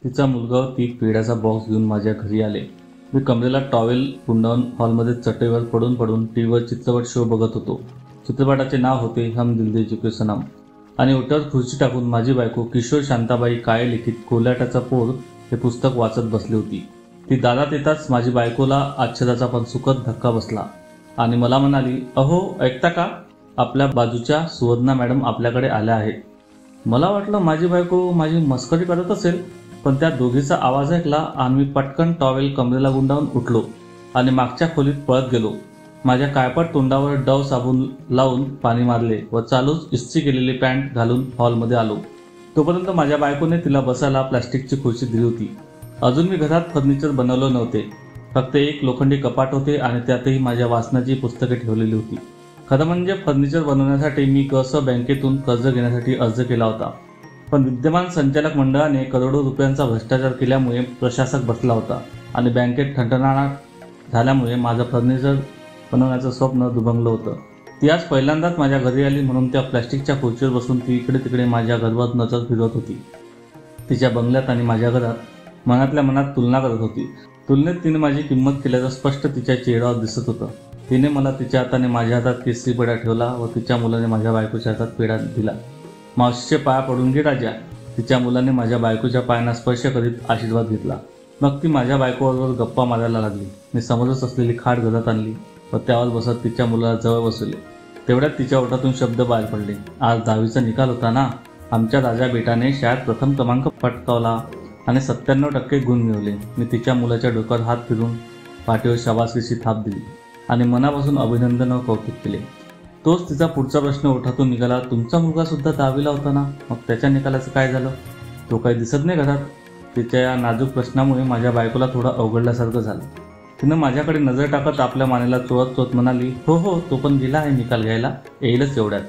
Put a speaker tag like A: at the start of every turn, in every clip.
A: तिचा मुलगा व ती पेढ्याचा बॉक्स घेऊन माझ्या घरी आले. मी कमरेला टॉवेल गुंडाळून हॉलमध्ये चटईवर पडून पडून टीव्हीवर चित्रपट शो बघत होतो. चित्रपटाचे नाव होते हम दिल दे चुके सनम. आणि ओट्यावर खुर्ची टाकून माझी बायको किशोर शांताबाई काळे लिखित कोल्हाट्याचा पोर हे पुस्तक वाचत बसली होती. ती दारात येताच माझी बायकोला आच्छादाचा पण सुखद धक्का बसला आणि मला म्हणाली, अहो ऐकता का, आपल्या बाजूच्या सुवर्णा मॅडम आपल्याकडे आल्या आहेत. मला वाटलं माझी बायको माझी मस्करी करत असेल, पण त्या दोघीचा आवाज ऐकला आणि मी पटकन टॉवेल कमरेला गुंडाळून उठलो आणि मागच्या खोलीत पळत गेलो. माझ्या काळपट तोंडावर डव साबण लावून पाणी मारले व चालूच इस्त्री केलेली पॅन्ट घालून हॉलमध्ये आलो. तोपर्यंत माझ्या बायकोने तिला बसायला प्लास्टिकची खुर्ची दिली होती. अजून मी घरात फर्निचर बनवलं नव्हते. फक्त एक लोखंडी कपाट होते आणि त्यातही माझ्या वाचनाची पुस्तके ठेवलेली होती. खरं म्हणजे फर्निचर बनवण्यासाठी मी कसं बँकेतून कर्ज घेण्यासाठी अर्ज केला होता, पण विद्यमान संचालक मंडळाने करोडो रुपयांचा भ्रष्टाचार केल्यामुळे प्रशासक बसला होता आणि बँकेत ठणठणाट झाल्यामुळे माझं फर्निचर बनवण्याचं स्वप्न दुभंगलं होतं. ती आज पहिल्यांदाच माझ्या घरी आली म्हणून त्या प्लॅस्टिकच्या खुर्चीवर बसून ती इकडे तिकडे माझ्या घरावर नजर फिरवत होती. तिच्या बंगल्यात आणि माझ्या घरात मनातल्या मनात तुलना करत होती. तुलनेत तिने माझी किंमत केल्याचं स्पष्ट तिच्या चेहऱ्यावर दिसत होतं. तिने मला तिच्या हाताने माझ्या हातात केसरी पेढा ठेवला व तिच्या मुलाने माझ्या बायकोच्या हातात पेढा दिला. मावशीचे पाया पडून घे राजा. तिच्या मुलाने माझ्या बायकोच्या पायांना स्पर्श करीत आशीर्वाद घेतला. मग ती माझ्या बायकोबरोबर गप्पा मारायला लागली. मी समजच असलेली खाट घरात आणली व त्यावर बसत तिच्या मुलाला जवळ बसवले. तेवढ्यात तिच्या ओठातून शब्द बाहेर पडले, आज 10वीचा निकाल होता ना. आमच्या राजा बेटाने शाळेत प्रथम क्रमांक पटकावला आणि 97% गुण मिळवले. मी तिच्या मुलाच्या डोक्यावर हात फिरून पाठीवर शाबासकीची थाप दिली आणि मनापासून अभिनंदन व कौतुक केले. तोच तिचा पुढचा प्रश्न ओठातून निघाला, तुमचा मुलगा सुद्धा 10वीला होता ना, मग त्याच्या निकालाचं काय झालं? तो काही दिसत नाही घरात. तिच्या या नाजूक प्रश्नामुळे माझ्या बायकोला थोडं अवघडल्यासारखं झालं. तिनं माझ्याकडे नजर टाकत आपल्या मानेला चोळत चोळत म्हणाली, हो तो पण गेला आहे निकाल घ्यायला, येईलच एवढ्यात.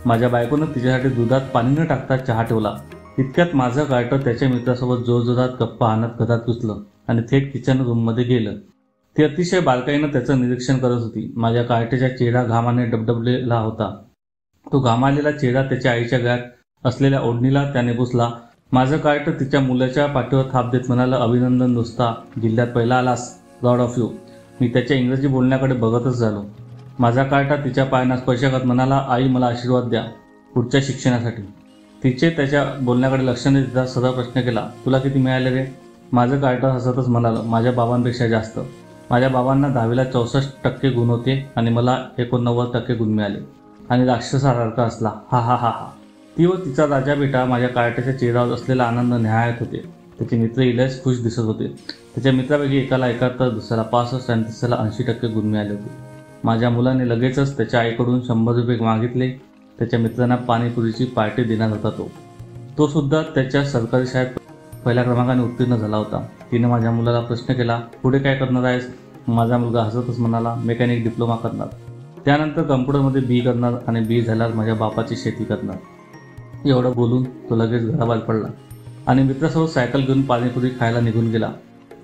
A: माझ्या बायकोनं तिच्यासाठी दुधात पाणी न टाकता चहा ठेवला. इतक्यात माझं कार्ट त्याच्या मित्रासोबत जोरजोरात गप्पा आणत घरात घुसलं आणि थेट किचन रूममध्ये गेलं. ती अतिशय बारकाईनं त्याचं निरीक्षण करत होती. माझ्या कार्टेचा चेहरा घामाने डबडबलेला होता. तो घामालेला चेहरा त्याच्या आईच्या गळ्यात असलेल्या ओढणीला त्याने पुसला. माझं कार्ट तिच्या मुलाच्या पाठीवर थाप देत म्हणालं, अभिनंदन दोस्ता, जिल्ह्यात पहिला आलास, प्राऊड ऑफ यू. मी त्याच्या इंग्रजी बोलण्याकडे बघतच झालो. माझा कार्टा तिच्या पायांना स्पर्श करत म्हणाला, आई मला आशीर्वाद द्या पुढच्या शिक्षणासाठी. तिचे त्याच्या बोलण्याकडे लक्ष न देता सरळ प्रश्न केला, तुला किती मिळाले रे? माझं कार्ट हसतच म्हणालं, माझ्या बाबांपेक्षा जास्त. माझ्या बाबांना 10वीला 64% गुण होते आणि मला 89% गुण मिळाले. आणि राक्षसासारखा असला, हा हा हा हा. ती व तिचा राजा बेटा माझ्या कार्टाच्या चेहऱ्यावर असलेला आनंद न्याहाळत होते. त्याचे मित्र इलाच खुश दिसत होते. त्याच्या मित्रापैकी एकाला 71, दुसऱ्याला 65 आणि तिसऱ्याला 80% गुण मिळाले होते. माझ्या मुलाने लगेचच त्याच्या आईकडून 100 रुपये मागितले. त्याच्या मित्रांना पाणीपुरीची पार्टी देणार होता. तो सुद्धा त्याच्या सरकारी शाळेत पहिल्या क्रमांकाने उत्तीर्ण झाला होता. तिने माझ्या मुलाला प्रश्न केला, पुढे काय करणार आहेस? माझा मुलगा हसतच म्हणाला, मेकॅनिक डिप्लोमा करणार, त्यानंतर कम्प्युटरमध्ये बी करणार आणि बी झाल्यावर माझ्या बापाची शेती करणार. एवढं बोलून तो लगेच घराबाहेर पडला आणि मित्रासोबत सायकल घेऊन पाणीपुरी खायला निघून गेला.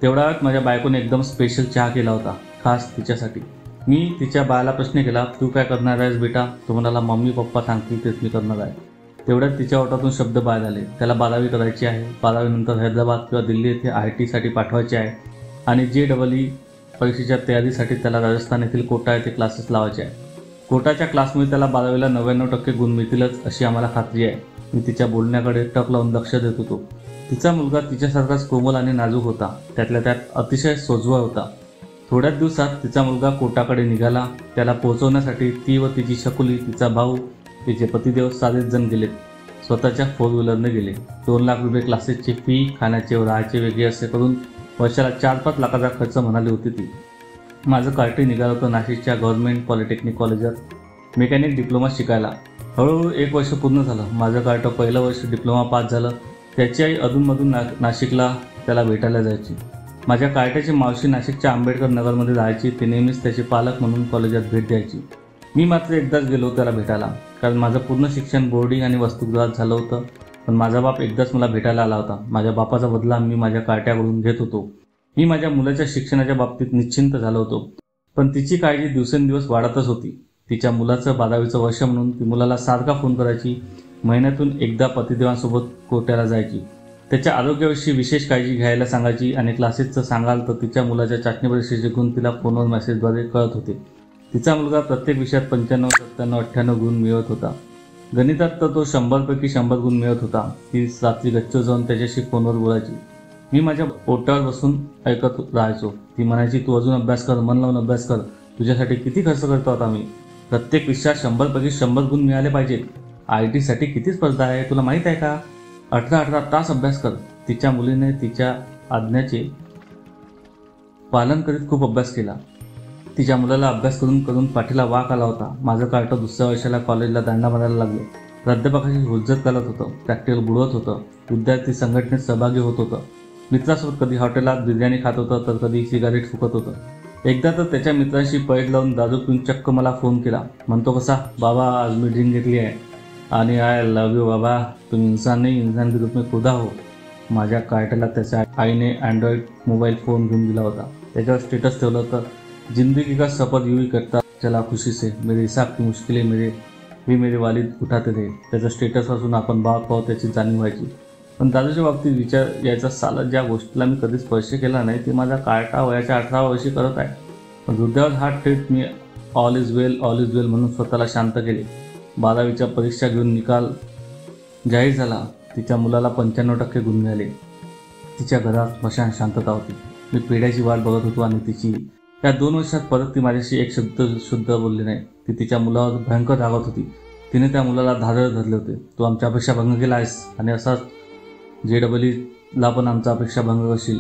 A: तेवढ्या वेळात माझ्या बायकोने एकदम स्पेशल चहा केला होता, खास तिच्यासाठी. मी तिच्या बाळाला प्रश्न केला, तू काय करणार आहेस बेटा? तो म्हणाला, मम्मी पप्पा सांगतील तेच मी करणार आहे. तेवढ्यात तिच्या ओठातून शब्द बाहेर आले, त्याला 12वी करायची आहे. 12वी नंतर हैदराबाद किंवा दिल्ली येथे IIT साठी पाठवायचे आहे आणि JEE परीक्षेच्या तयारीसाठी त्याला राजस्थान येथील कोटा येथे क्लासेस लावायचे आहे. कोटाच्या क्लासमुळे त्याला 12वीला 99% गुण मिळतीलच अशी आम्हाला खात्री आहे. मी तिच्या बोलण्याकडे टक लावून लक्ष देत होतो. तिचा मुलगा तिच्यासारखाच कोमल आणि नाजूक होता, त्यातल्या त्यात अतिशय सोज्वळ होता. थोड्याच दिवसात तिचा मुलगा कोटाकडे निघाला. त्याला पोहोचवण्यासाठी ती व तिची शकुली, तिचा भाऊ, तिचे पतिदेव सारेच जण गेलेत. स्वतःच्या 4 व्हीलरने गेले. 2 लाख रुपये क्लासेसची फी, खाण्याचे व राहायचे वेगळे असे करून वर्षाला 4-5 लाखाचा खर्च म्हणाली होती ती. माझं कार्टे निघालं होतं नाशिकच्या गव्हर्नमेंट पॉलिटेक्निक कॉलेजात मेकॅनिक डिप्लोमा शिकायला. हळूहळू 1 वर्ष पूर्ण झालं. माझं कार्ट पहिलं वर्ष डिप्लोमा पास झालं. त्याची आई अधूनमधून नाशिकला त्याला भेटायला जायची. माझ्या कार्ट्याची मावशी नाशिकच्या आंबेडकर नगरमध्ये राहायची. ते नेहमीच त्याचे पालक म्हणून कॉलेजात भेट द्यायची. मी मात्र एकदाच गेलो त्याला भेटायला, कारण माझं पूर्ण शिक्षण बोर्डिंग आणि वसतिगृहात झालं होतं. पण माझा बाप एकदाच मला भेटायला आला होता. माझ्या बापाचा बदला मी माझ्या कार्ट्याकडून घेत होतो. मी माझ्या मुलाच्या शिक्षणाच्या बाबतीत निश्चिंत झालो होतो, पण तिची काळजी दिवसेंदिवस वाढतच होती. तिच्या मुलाचं 12वीचं वर्ष म्हणून ती मुलाला सारखा फोन करायची. महिन्यातून एकदा पतिदेवांसोबत कोट्याला जायची. त्याच्या आरोग्याविषयी विशेष काळजी घ्यायला सांगायची आणि क्लासेसचं सांगाल तर तिच्या मुलाच्या चाचणी परीक्षेचे गुण तिला फोनवर मेसेजद्वारे कळत होते. तिचा मुलगा प्रत्येक विषयात 95, 97, 98 गुण मिळवत होता. गणितात तर तो 100पैकी 100 गुण मिळवत होता. ती रात्री गच्चीवर जाऊन त्याच्याशी फोनवर बोलायची. मी माझ्या ओट्यावर बसून ऐकत राहायचो. ती म्हणायची, तू अजून अभ्यास कर, मन लावून अभ्यास कर, तुझ्यासाठी किती खर्च करतो आता मी. प्रत्येक विषयात 100पैकी 100 गुण मिळाले पाहिजेत. IT साठी किती स्पर्धा आहे तुला माहीत आहे का. 18 तास अभ्यास कर. तिच्या मुलीने तिच्या आज्ञेचे पालन करीत खूप अभ्यास केला. तिच्या मुलाला अभ्यास करून करून पाठीला वाक आला होता. माझं कार्ट दुसऱ्या वर्षाला कॉलेजला दांडा मारायला लागलं. प्राध्यापकाची हुज्जत घालत होतं, प्रॅक्टिकल बुडवत होतं, विद्यार्थी संघटनेत सहभागी होत होतं, मित्रासोबत कधी हॉटेलात बिर्याणी खात होतं तर कधी सिगारेट फुकत होतं. एकदा तर त्याच्या मित्राशी पैड लावून दारू पिऊन चक्क मला फोन केला. म्हणतो कसा, बाबा आज मी ड्रिंक घेतली आहे आणि आय लव्ह यू बाबा, तुम इंसान नहीं इंसान के रूप में खुदा हो. माझ्या कार्टला त्याच्या आईने अँड्रॉइड मोबाईल फोन घेऊन दिला होता. त्याच्यावर स्टेटस ठेवलं होतं, जिंदगी का सफर यूं ही करता चला खुशी से, मेरे हिसाब की मुश्किलें मेरे वालिद उठाते थे. त्याचं स्टेटस वाचून आपण बाप आहोत त्याची जाणीव व्हायची. पण दादाच्या बाबतीत विचार यायचा, साला ज्या गोष्टीला मी कधी स्पर्श केला नाही ते माझा कार्टा वयाच्या 18 वर्षी करत आहे. पण हृदयावर हात ठेवत मी ऑल इज वेल म्हणून स्वतःला शांत केले. 12वीच्या परीक्षा घेऊन निकाल जाहीर झाला. तिच्या मुलाला 95% गुण मिळाले. तिच्या घरात स्मशान शांतता होती. मी पिढ्याची वाट बघत होतो आणि तिची. या 2 वर्षात परत ती माझ्याशी एक शब्द शुद्ध बोलली नाही. ती तिच्या मुलावर भयंकर रागवत होती. तिने त्या मुलाला धारळ धरले होते. तू आमच्या अपेक्षा भंग केला आहेस आणि असाच JEEला पण आमचा अपेक्षा भंग करशील.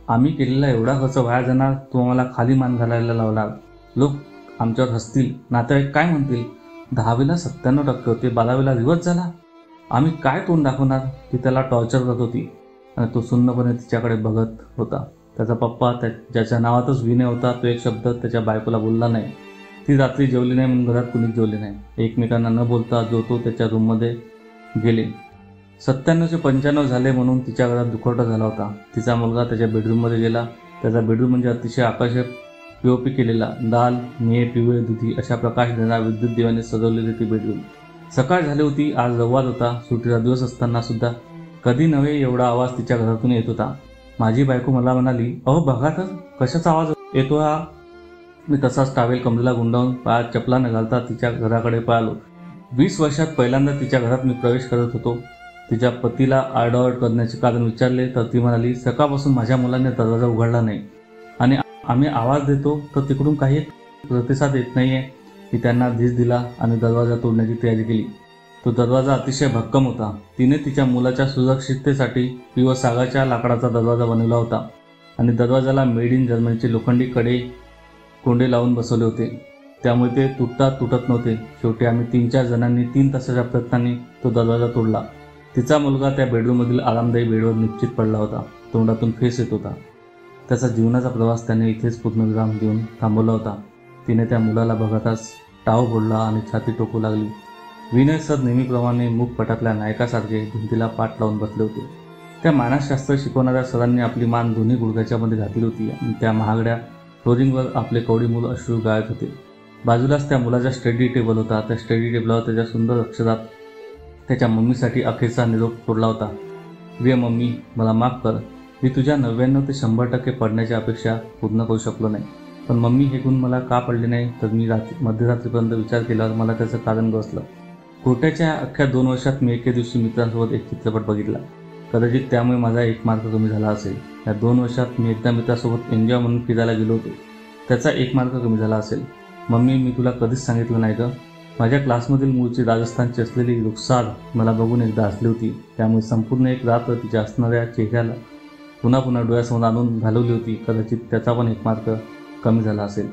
A: आम्ही केलेला एवढा खर्च वाया जाणार, तू आम्हाला खाली मान घालायला लावणार. लोक आमच्यावर हसतील, नातेवाईक काय म्हणतील. 10वीला 97% होते, 12वीला रिवर्स झाला. आम्ही काय तोंड दाखवणार. ती त्याला टॉर्चर करत होती आणि तो सुन्नपणे तिच्याकडे बघत होता. त्याचा पप्पा ज्याच्या नावातच विनय होता तो एक शब्द त्याच्या बायकोला बोलला नाही. ती रात्री जेवली नाही म्हणून घरात कुणीच जेवले नाही. एकमेकांना न बोलता जो तो त्याच्या रूममध्ये गेले. 97चे 95 झाले म्हणून तिच्या घरात दुखवटा झाला होता. तिचा मुलगा त्याच्या बेडरूममध्ये गेला. त्याचा बेडरूम म्हणजे अतिशय आकर्षक POP केलेला, लाल, निळे, पिवळे, दुधी अशा प्रकाश देणाऱ्या विद्युत दिव्याने सजवलेली ती बेडरूम. सकाळ झाली होती. आज रविवार होता. सुट्टीचा दिवस असताना सुद्धा कधी नव्हे एवढा आवाज तिच्या घरातून येत होता. माझी बायको मला म्हणाली, अहो बघा तर कशाचा आवाज येतो हा. मी तसाच टावेल कमरेला गुंडावून पायात चपला न घालता तिच्या घराकडे पळालो. 20 वर्षात पहिल्यांदा तिच्या घरात मी प्रवेश करत होतो. तिच्या पतीला आरडाओरड करण्याचे कारण विचारले तर ती म्हणाली, सकाळपासून माझ्या मुलाने दरवाजा उघडला नाही आणि आम्ही आवाज देतो तर तिकडून काही प्रतिसाद येत नाहीये. मी त्यांना धीर दिला आणि दरवाजा तोडण्याची तयारी केली. तो दरवाजा अतिशय भक्कम होता. तिने तिच्या मुलाच्या सुरक्षिततेसाठी प्युअर सागाच्या लाकडाचा दरवाजा बनवला होता आणि दरवाजाला मेड इन जर्मनीचे लोखंडी कोंडे लावून बसवले होते. त्यामुळे ते तुटत नव्हते. शेवटी आम्ही 3-4 जणांनी 3 तासाच्या प्रयत्नांनी तो दरवाजा तोडला. तिचा मुलगा त्या बेडरूममधील आरामदायी बेडवर निश्चित पडला होता. तोंडातून फेस येत होता. त्याचा जीवनाचा प्रवास त्याने इथेच पूर्णविराम देऊन थांबवला होता. तिने त्या मुलाला बघताच टाव फोडला आणि छाती टोकू लागली. विनय सर नेहमीप्रमाणे मूक पटातल्या नायकासारखे भिंतीला पाठ लावून बसले होते. त्या मानसशास्त्र शिकवणाऱ्या सरांनी आपली मान दोन्ही गुडघ्याच्या मध्ये घातली होती आणि त्या महागड्या फ्लोरिंगवर आपले कवडी मूल अश्रू गाळत होते. बाजूलाच त्या मुलाचा स्टडी टेबल होता. त्या स्टडी टेबलावर त्याच्या सुंदर अक्षरात त्याच्या मम्मीसाठी अखेरचा निरोप सोडला होता. प्रिय मम्मी, मला माफ कर. मी तुझ्या 99 ते 100% पडण्याची अपेक्षा पूर्ण करू शकलो नाही. पण मम्मी, हे गुण मला का पडले नाही तर मी मध्यरात्रीपर्यंत विचार केल्यावर मला त्याचं कारण बसलं. कोर्टाच्या अख्ख्या 2 वर्षात मी एके दिवशी मित्रांसोबत एक चित्रपट बघितला. कदाचित त्यामुळे माझा 1 मार्क कमी झाला असेल. या 2 वर्षात मी एकदा मित्रासोबत एन्जॉय म्हणून फिरायला गेलो होतो. त्याचा 1 मार्क कमी झाला असेल. मम्मी, मी तुला कधीच सांगितलं नाही गं. माझ्या क्लासमधील मूळची राजस्थानची असलेली रुखसार मला बघून एकदा हसली होती. त्यामुळे संपूर्ण एक रात्र तिच्या असणाऱ्या चेहऱ्याला पुन्हा डोळ्यासमोर आणून घालवली होती. कदाचित त्याचा पण 1 मार्क कमी झाला असेल.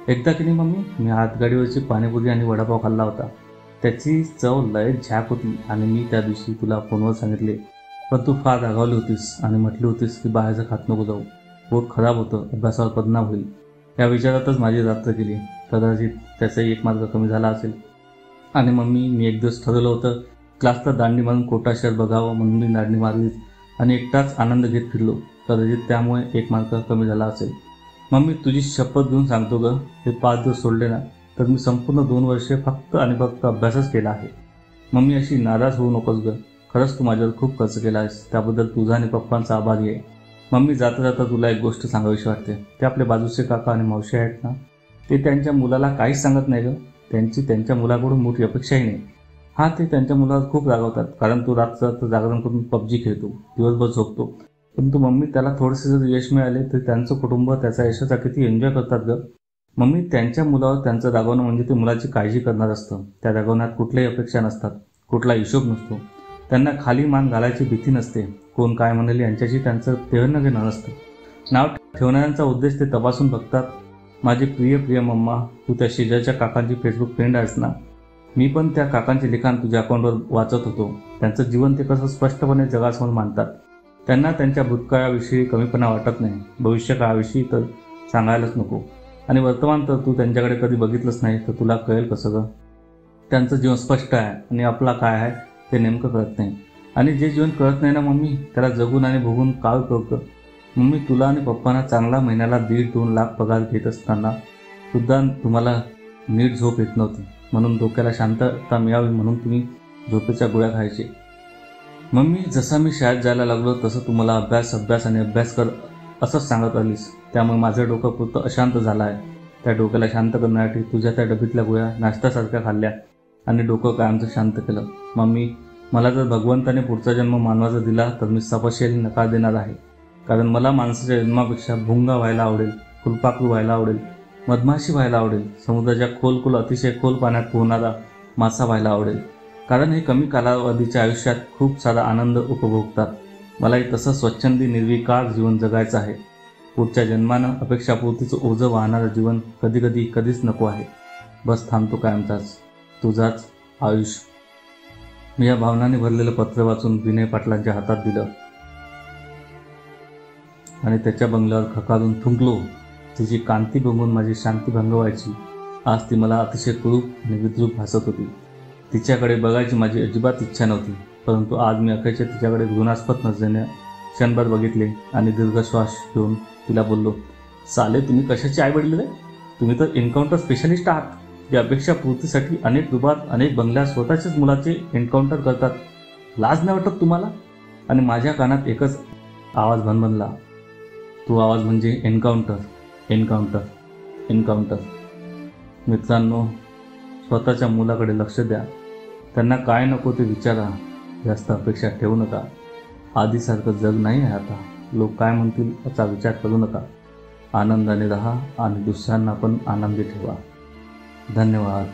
A: एकदा की नाही मम्मी, मी हातगाडीवरची पाणीपुरी आणि वडापाव खाल्ला होता. त्याची चव लय झॅक होती आणि मी त्या दिवशी तुला फोनवर सांगितले. पण तू फार रागावली होतीस आणि म्हटली होतीस की बाहेरचं खात नको जाऊ, पोट खराब होतं, अभ्यासावर परिणाम होईल. या विचारातच माझी रात्र गेली. कदाचित त्याचाही 1 मार्क कमी झाला असेल. आणि मम्मी, मी एक दिवस ठरवलं होतं क्लासला दांडी मारून कोटा शहर बघावं म्हणून मी दांडी मारली आणि एकटाच आनंद घेत फिरलो. कदाचित त्यामुळे 1 मार्क कमी झाला असेल. मम्मी, तुझी शपथ घेऊन सांगतो गं, हे 5 दिवस सोडले ना तर मी संपूर्ण 2 वर्षे फक्त आणि फक्त अभ्यासच केला आहे. मम्मी, अशी नाराज होऊ नकोस गं. खरंच तू माझ्यावर खूप खर्च केला आहेस, त्याबद्दल तुझा आणि पप्पांचा आभारी आहे. मम्मी, जाता जाता तुला एक गोष्ट सांगावीशी वाटते. ते आपले बाजूचे काका आणि मावशी आहेत ना, ते त्यांच्या मुलाला काहीच सांगत नाही ग. त्यांची त्यांच्या मुलाकडून मोठी अपेक्षाही नाही. हां, ते त्यांच्या मुलावर खूप रागवतात, कारण तो रात्र जागरण करून PUBG खेळतो, दिवसभर झोपतो. परंतु मम्मी, त्याला थोडेसे जर यश मिळाले तर त्यांचं कुटुंब त्याचा यशाचा किती एन्जॉय करतात ग. मम्मी, त्यांच्या मुलावर त्यांचं रागवणं म्हणजे ते मुलाची काळजी करणार असतं. त्या रागवण्यात कुठल्याही अपेक्षा नसतात, कुठला हिशोब नसतो. त्यांना खाली मान घालायची भीती नसते. कोण काय म्हणेल यांच्याशी त्यांचं देणं घेणं नसतं. नाव ठेवणाऱ्यांचा उद्देश ते तपासून बघतात. माझी प्रिय प्रिय मम्मा, तू त्या शेजारच्या काकांची फेसबुक फ्रेंड आहेस ना. मी पण त्या काकांचे लिखाण तुझ्या अकाउंटवर वाचत होतो. त्यांचं जीवन ते कसं स्पष्टपणे जगासमोर मांडतात. त्यांना त्यांच्या भूतकाळाविषयी कमीपणा वाटत नाही, भविष्यकाळाविषयी तर सांगायलाच नको. आणि वर्तमान तर तू त्यांच्याकडे कधी बघितलंच नाही, तर तुला कळेल कसं ग. त्यांचं जीवन स्पष्ट आहे आणि आपला काय आहे ते नेमकं कळत नाही. आणि जे जीवन कळत नाही ना मम्मी, त्याला जगून आणि भोगून काय उपयोग. मम्मी, तुला आणि पप्पांना चांगला महिन्याला 1.5-2 लाख पगार घेत असताना सुद्धा तुम्हाला नीट झोप येत नव्हती. म्हणून डोक्याला शांतता मिळावी म्हणून तुम्ही झोपेच्या गोळ्या खायचे. मम्मी, जसा मी शाळेत जायला लागलो तसं तुम्हाला अभ्यास आणि अभ्यास कर असंच सांगत आलीस. त्यामुळे माझं डोकं पुरतं अशांत झालं आहे. त्या डोक्याला शांत करण्यासाठी तुझ्या त्या डबीतल्या गोळ्या नाश्त्यासारख्या खाल्ल्या आणि डोकं कायमचं शांत केलं. मम्मी, मला जर भगवंताने पुढचा जन्म मानवाचा दिला तर मी सपशेल नकार देणार आहे. कारण मला माणसाच्या जन्मापेक्षा भुंगा व्हायला आवडेल, फुलपाखरू व्हायला आवडेल, मधमाशी व्हायला आवडेल, समुद्राच्या खोल अतिशय खोल पाण्यात पोहणारा मासा व्हायला आवडेल. कारण हे कमी कालावधीच्या आयुष्यात खूप सारा आनंद उपभोगतात. मलाही तसं स्वच्छंदी निर्विकार जीवन जगायचं आहे. पुढच्या जन्मानं अपेक्षापूर्तीचं ओझं वाहणारं जीवन कधीच नको आहे. बस थांबतो कायमचाच. तुझाच आयुष. मी या भावनाने भरलेलं पत्र वाचून विनय पाटलांच्या हातात दिलं आणि त्याच्या बंगल्यावर खकारून थुंकलो. तिची कांती बघून माझी शांती भंग व्हायची. आज ती मला अतिशय कुरूप आणि विद्रूप भासत होती. तिच्याकडे बघायची माझी अजिबात इच्छा नव्हती. परंतु आज मी अखेरच्या तिच्याकडे घृणास्पद नजरेने क्षणभर बघितले आणि दीर्घ श्वास घेऊन तिला बोललो, साले, तुम्ही कशाचे आई वडील रे? तुम्ही तर एन्काउंटर स्पेशलिस्ट आहात. या अपेक्षा पूर्तीसाठी अनेक रुबात, अनेक बंगल्या स्वतःच्याच मुलाचे एन्काउंटर करतात. लाज नाही वाटत तुम्हाला? आणि माझ्या कानात एकच आवाज भणभणला, तो आवाज म्हणजे एन्काउंटर, एन्काउंटर, एन्काउंटर. मित्रांनो, स्वतःच्या मुलाकडे लक्ष द्या. त्यांना काय नको ते विचारा. जास्त अपेक्षा ठेवू नका. आधीसारखं जग नाही आहे आता. लोक काय म्हणतील याचा विचार करू नका. आनंदाने राहा आणि दुसऱ्यांना पण आनंदी ठेवा. धन्यवाद.